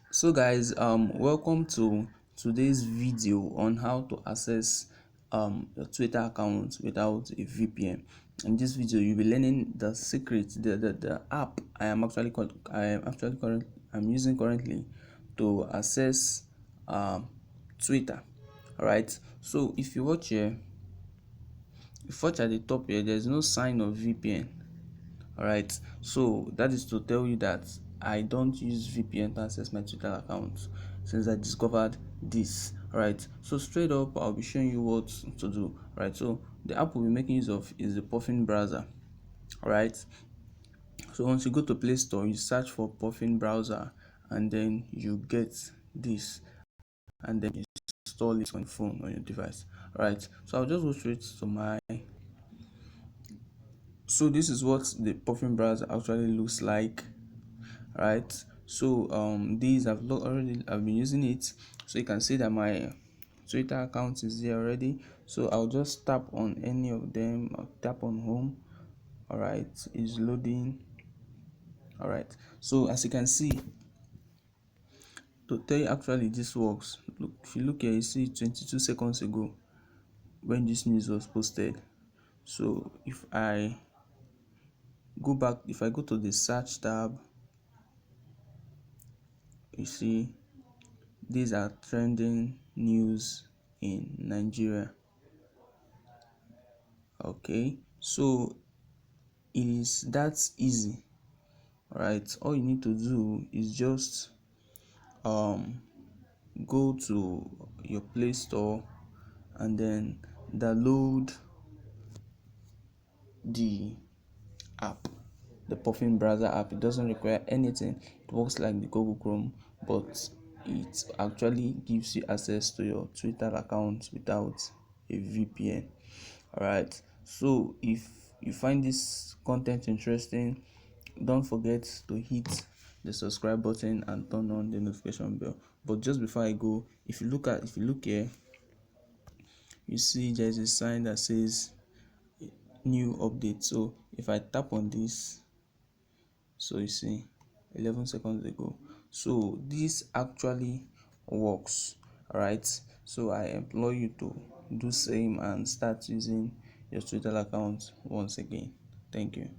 So guys, welcome to today's video on how to access your Twitter account without a VPN. In this video you'll be learning the secret, the app I'm using currently to access Twitter. All right, so if you watch here, if you watch at the top here, there's no sign of VPN. All right, so that is to tell you that I don't use VPN to access my Twitter account since I discovered this. All right, so straight up I'll be showing you what to do. All right, so the app we'll be making use of is the Puffin browser. All right, so once you go to Play Store, you search for Puffin browser and then you get this, and then you install it on your phone, on your device. All right, so I'll just go straight to my, so this is what the Puffin browser actually looks like. Right, so these I've been using it, so you can see that my Twitter account is here already. So I'll just tap on any of them. I'll tap on home. All right, it's loading. All right, so as you can see, to tell you actually this works, look, if you look here, you see 22 seconds ago when this news was posted. So if I go back, if I go to the search tab, you see these are trending news in Nigeria. Okay, so it is that easy. All right, all you need to do is just um go to your Play Store and then download the app, the Puffin browser app. It doesn't require anything. It works like the Google Chrome, but it actually gives you access to your Twitter account without a VPN. All right, so if you find this content interesting, don't forget to hit the subscribe button and turn on the notification bell. But just before I go, if you look here, you see there's a sign that says new update. So if I tap on this, so you see 11 seconds ago, so this actually works. All right, so I implore you to do same and start using your Twitter account once again. Thank you.